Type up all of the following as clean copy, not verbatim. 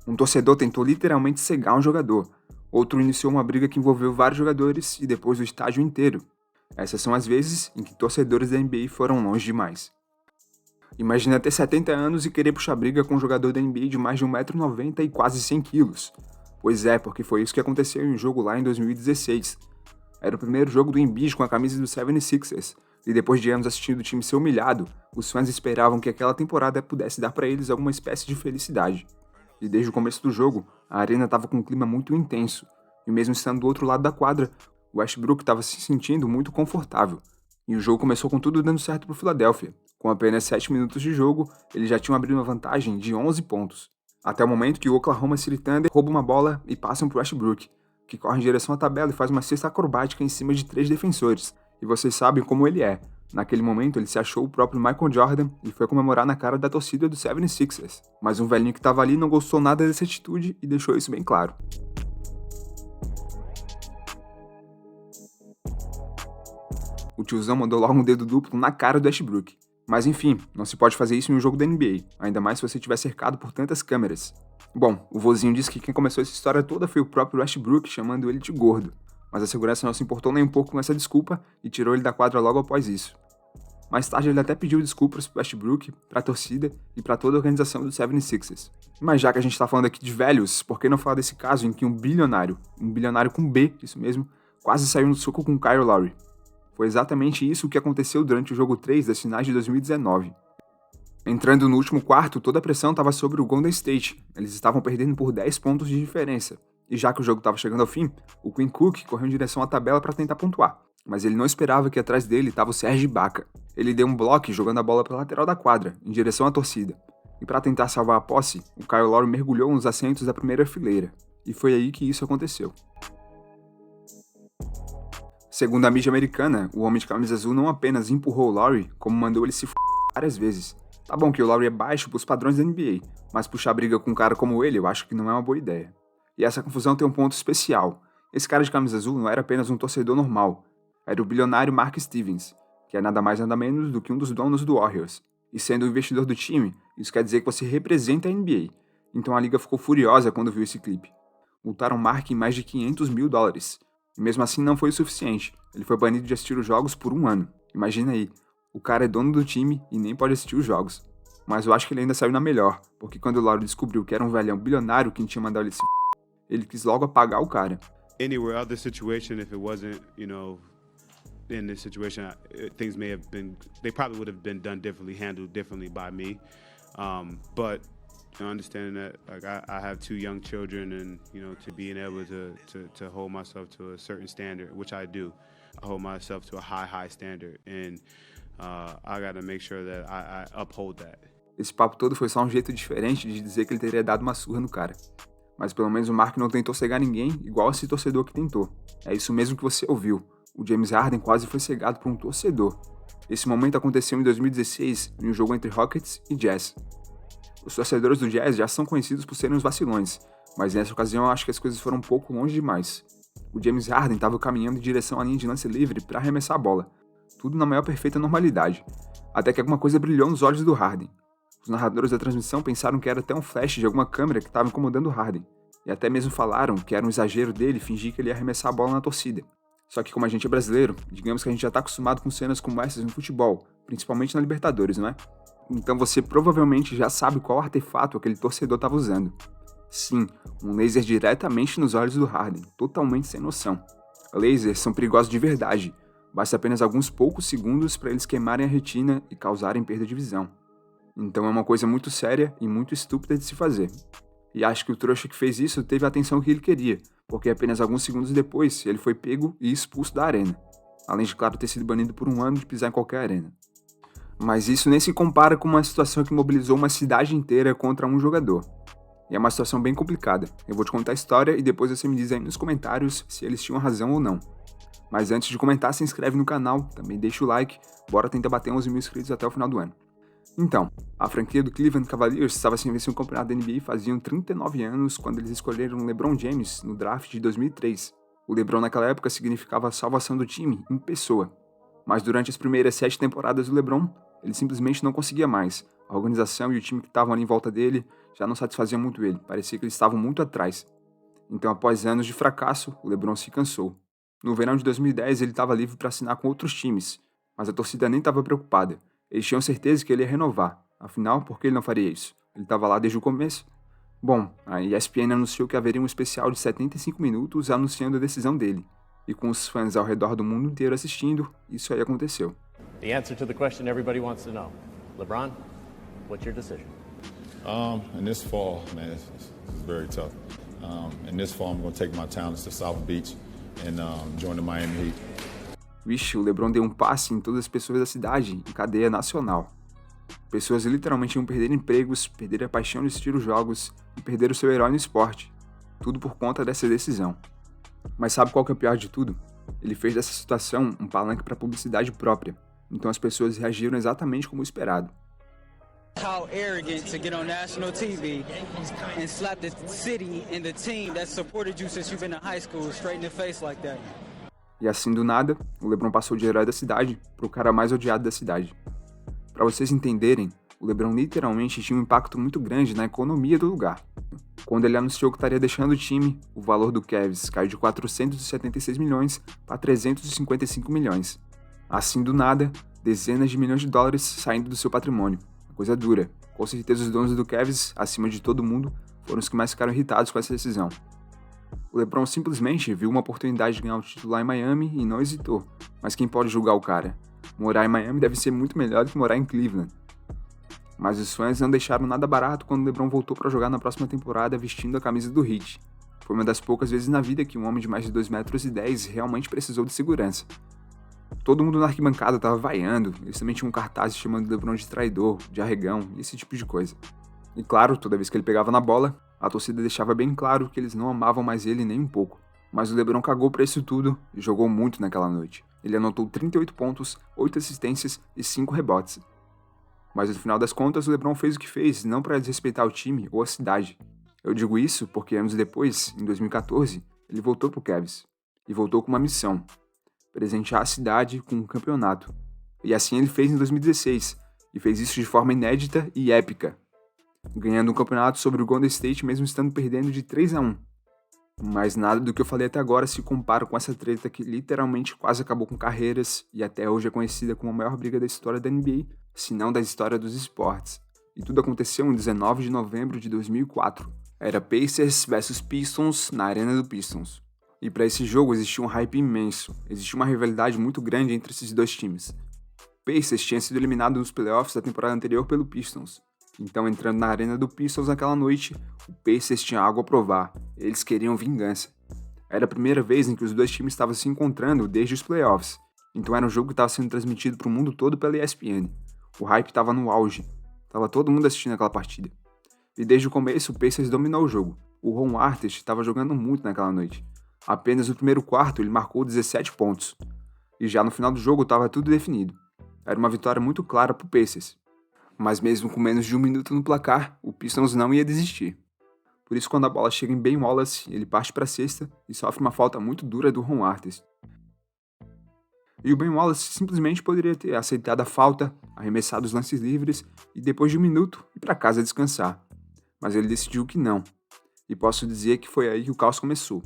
Um torcedor tentou literalmente cegar um jogador, outro iniciou uma briga que envolveu vários jogadores e depois o estádio inteiro. Essas são as vezes em que torcedores da NBA foram longe demais. Imagina ter 70 anos e querer puxar briga com um jogador da NBA de mais de 1,90 m e quase 100 kg. Pois é, porque foi isso que aconteceu em um jogo lá em 2016. Era o primeiro jogo do Embiid com a camisa do 76ers, e depois de anos assistindo o time ser humilhado, os fãs esperavam que aquela temporada pudesse dar para eles alguma espécie de felicidade. E desde o começo do jogo, a arena estava com um clima muito intenso, e mesmo estando do outro lado da quadra, o Westbrook estava se sentindo muito confortável. E o jogo começou com tudo dando certo para o Philadelphia. Com apenas 7 minutos de jogo, eles já tinham abrido uma vantagem de 11 pontos. Até o momento que o Oklahoma City Thunder rouba uma bola e passam para o Westbrook, que corre em direção à tabela e faz uma cesta acrobática em cima de 3 defensores. E vocês sabem como ele é. Naquele momento, ele se achou o próprio Michael Jordan e foi comemorar na cara da torcida do 76ers. Mas um velhinho que estava ali não gostou nada dessa atitude e deixou isso bem claro. O tiozão mandou logo um dedo duplo na cara do Westbrook. Mas enfim, não se pode fazer isso em um jogo da NBA, ainda mais se você estiver cercado por tantas câmeras. Bom, o vozinho disse que quem começou essa história toda foi o próprio Westbrook, chamando ele de gordo. Mas a segurança não se importou nem um pouco com essa desculpa e tirou ele da quadra logo após isso. Mais tarde ele até pediu desculpas pro Westbrook, pra torcida e pra toda a organização do 76ers. Mas já que a gente tá falando aqui de velhos, por que não falar desse caso em que um bilionário com B, isso mesmo, quase saiu no soco com Kyle Lowry? Foi exatamente isso que aconteceu durante o jogo 3 das finais de 2019. Entrando no último quarto, toda a pressão estava sobre o Golden State. Eles estavam perdendo por 10 pontos de diferença. E já que o jogo estava chegando ao fim, o Quinn Cook correu em direção à tabela para tentar pontuar. Mas ele não esperava que atrás dele estava o Serge Ibaka. Ele deu um bloco jogando a bola para a lateral da quadra, em direção à torcida. E para tentar salvar a posse, o Kyle Lowry mergulhou nos assentos da primeira fileira. E foi aí que isso aconteceu. Segundo a mídia americana, o homem de camisa azul não apenas empurrou o Lowry, como mandou ele se várias vezes. Tá bom que o Lowry é baixo pros padrões da NBA, mas puxar briga com um cara como ele eu acho que não é uma boa ideia. E essa confusão tem um ponto especial. Esse cara de camisa azul não era apenas um torcedor normal, era o bilionário Mark Stevens, que é nada mais nada menos do que um dos donos do Warriors. E sendo o investidor do time, isso quer dizer que você representa a NBA. Então a liga ficou furiosa quando viu esse clipe. Multaram Mark em mais de $500 mil. E mesmo assim não foi o suficiente. Ele foi banido de assistir os jogos por 1 ano. Imagina aí, o cara é dono do time e nem pode assistir os jogos. Mas eu acho que ele ainda saiu na melhor, porque quando o Lowry descobriu que era um velhão bilionário quem tinha mandado ele se ele quis logo apagar o cara. Anywhere other situation, if it wasn't, in this situation, things may have been, they probably would have been done differently, handled differently by me. But understanding that, like, I have 2 young children, and to being able to hold myself to a certain standard, which I do. I hold myself to a high standard, and I got to make sure that I uphold that. Esse papo todo foi só um jeito diferente de dizer que ele teria dado uma surra no cara. Mas pelo menos o Mark não tentou cegar ninguém, igual esse torcedor que tentou. É isso mesmo que você ouviu. O James Harden quase foi cegado por um torcedor. Esse momento aconteceu em 2016, em um jogo entre Rockets e Jazz. Os torcedores do Jazz já são conhecidos por serem os vacilões, mas nessa ocasião eu acho que as coisas foram um pouco longe demais. O James Harden estava caminhando em direção à linha de lance livre para arremessar a bola. Tudo na maior perfeita normalidade. Até que alguma coisa brilhou nos olhos do Harden. Os narradores da transmissão pensaram que era até um flash de alguma câmera que estava incomodando o Harden. E até mesmo falaram que era um exagero dele fingir que ele ia arremessar a bola na torcida. Só que como a gente é brasileiro, digamos que a gente já está acostumado com cenas como essas no futebol, principalmente na Libertadores, não é? Então você provavelmente já sabe qual artefato aquele torcedor estava usando. Sim, um laser diretamente nos olhos do Harden, totalmente sem noção. Lasers são perigosos de verdade, basta apenas alguns poucos segundos para eles queimarem a retina e causarem perda de visão. Então é uma coisa muito séria e muito estúpida de se fazer. E acho que o trouxa que fez isso teve a atenção que ele queria, porque apenas alguns segundos depois ele foi pego e expulso da arena. Além de, claro, ter sido banido por 1 ano de pisar em qualquer arena. Mas isso nem se compara com uma situação que mobilizou uma cidade inteira contra um jogador. E é uma situação bem complicada. Eu vou te contar a história e depois você me diz aí nos comentários se eles tinham razão ou não. Mas antes de comentar, se inscreve no canal, também deixa o like, bora tentar bater 11 mil inscritos até o final do ano. Então, a franquia do Cleveland Cavaliers estava sem vencer um campeonato da NBA faziam 39 anos quando eles escolheram LeBron James no draft de 2003. O LeBron naquela época significava a salvação do time em pessoa. Mas durante as primeiras 7 temporadas do LeBron, ele simplesmente não conseguia mais. A organização e o time que estavam ali em volta dele já não satisfaziam muito ele, parecia que eles estavam muito atrás. Então, após anos de fracasso, o LeBron se cansou. No verão de 2010, ele estava livre para assinar com outros times, mas a torcida nem estava preocupada. Eles tinham certeza que ele ia renovar. Afinal, por que ele não faria isso? Ele estava lá desde o começo. Bom, a ESPN anunciou que haveria um especial de 75 minutos anunciando a decisão dele. E com os fãs ao redor do mundo inteiro assistindo, isso aí aconteceu. The answer to the question everybody wants to know. LeBron, what's your decision? In this fall, man, it's very tough. In this fall, I'm going to take my talents to South Beach and join the Miami Heat. Vixe, o LeBron deu um passe em todas as pessoas da cidade, em cadeia nacional. Pessoas literalmente iam perder empregos, perder a paixão de assistir os jogos e perder o seu herói no esporte. Tudo por conta dessa decisão. Mas sabe qual que é o pior de tudo? Ele fez dessa situação um palanque para publicidade própria. Então as pessoas reagiram exatamente como esperado. How arrogant to get on national TV and slap the city and the team that supported you since you've been in high school straight in the face like that. E assim do nada, o LeBron passou de herói da cidade pro cara mais odiado da cidade. Para vocês entenderem, o LeBron literalmente tinha um impacto muito grande na economia do lugar. Quando ele anunciou que estaria deixando o time, o valor do Cavs caiu de 476 milhões para 355 milhões. Assim do nada, dezenas de milhões de dólares saindo do seu patrimônio. Coisa dura. Com certeza os donos do Cavs, acima de todo mundo, foram os que mais ficaram irritados com essa decisão. O LeBron simplesmente viu uma oportunidade de ganhar o título lá em Miami e não hesitou. Mas quem pode julgar o cara? Morar em Miami deve ser muito melhor do que morar em Cleveland. Mas os fãs não deixaram nada barato quando o LeBron voltou para jogar na próxima temporada vestindo a camisa do Heat. Foi uma das poucas vezes na vida que um homem de mais de 2,10 metros realmente precisou de segurança. Todo mundo na arquibancada tava vaiando, eles também tinham cartazes chamando o LeBron de traidor, de arregão e esse tipo de coisa. E claro, toda vez que ele pegava na bola, a torcida deixava bem claro que eles não amavam mais ele nem um pouco. Mas o LeBron cagou pra isso tudo e jogou muito naquela noite. Ele anotou 38 pontos, 8 assistências e 5 rebotes. Mas no final das contas, o LeBron fez o que fez, não para desrespeitar o time ou a cidade. Eu digo isso porque anos depois, em 2014, ele voltou pro Cavs. E voltou com uma missão: presentear a cidade com um campeonato. E assim ele fez em 2016, e fez isso de forma inédita e épica, ganhando um campeonato sobre o Golden State mesmo estando perdendo de 3-1. Mas nada do que eu falei até agora se compara com essa treta que literalmente quase acabou com carreiras e até hoje é conhecida como a maior briga da história da NBA, se não da história dos esportes. E tudo aconteceu em 19 de novembro de 2004. Era Pacers vs Pistons na Arena do Pistons. E para esse jogo existia um hype imenso, existia uma rivalidade muito grande entre esses dois times. Pacers tinha sido eliminado nos playoffs da temporada anterior pelo Pistons. Então, entrando na arena do Pistons naquela noite, o Pacers tinha algo a provar, eles queriam vingança. Era a primeira vez em que os dois times estavam se encontrando desde os playoffs, então era um jogo que estava sendo transmitido para o mundo todo pela ESPN. O hype estava no auge, estava todo mundo assistindo aquela partida. E desde o começo, o Pacers dominou o jogo. O Ron Artest estava jogando muito naquela noite. Apenas no primeiro quarto ele marcou 17 pontos. E já no final do jogo estava tudo definido. Era uma vitória muito clara para o Pacers. Mas mesmo com menos de 1 minuto no placar, o Pistons não ia desistir. Por isso, quando a bola chega em Ben Wallace, ele parte para a cesta e sofre uma falta muito dura do Ron Artest. E o Ben Wallace simplesmente poderia ter aceitado a falta, arremessado os lances livres e depois de 1 minuto ir para casa descansar. Mas ele decidiu que não. E posso dizer que foi aí que o caos começou.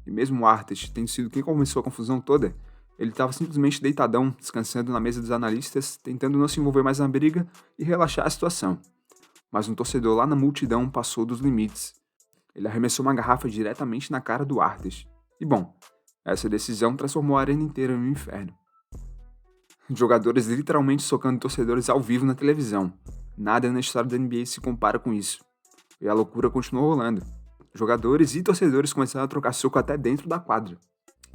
E mesmo o Artest tendo sido quem começou a confusão toda, ele estava simplesmente deitadão, descansando na mesa dos analistas, tentando não se envolver mais na briga e relaxar a situação. Mas um torcedor lá na multidão passou dos limites. Ele arremessou uma garrafa diretamente na cara do Artest. E bom, essa decisão transformou a arena inteira em um inferno. Jogadores literalmente socando torcedores ao vivo na televisão. Nada na história da NBA se compara com isso. E a loucura continuou rolando. Jogadores e torcedores começaram a trocar soco até dentro da quadra.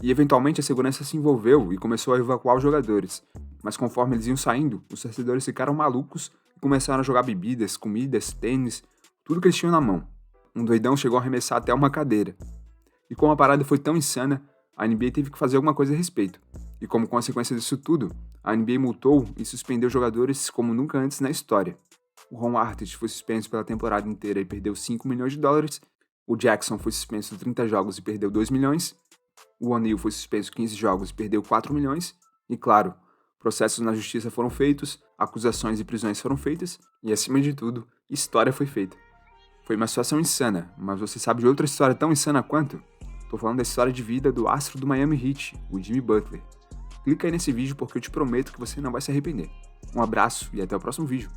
E eventualmente a segurança se envolveu e começou a evacuar os jogadores. Mas conforme eles iam saindo, os torcedores ficaram malucos e começaram a jogar bebidas, comidas, tênis, tudo que eles tinham na mão. Um doidão chegou a arremessar até uma cadeira. E como a parada foi tão insana, a NBA teve que fazer alguma coisa a respeito. E como consequência disso tudo, a NBA multou e suspendeu jogadores como nunca antes na história. O Ron Artest foi suspenso pela temporada inteira e perdeu 5 milhões de dólares. O Jackson foi suspenso 30 jogos e perdeu 2 milhões. O O'Neal foi suspenso 15 jogos e perdeu 4 milhões. E claro, Processos na justiça foram feitos, acusações e prisões foram feitas, e acima de tudo, história foi feita. Foi uma situação insana, mas você sabe de outra história tão insana quanto? Tô falando da história de vida do astro do Miami Heat, o Jimmy Butler. Clica aí nesse vídeo porque eu te prometo que você não vai se arrepender. Um abraço e até o próximo vídeo.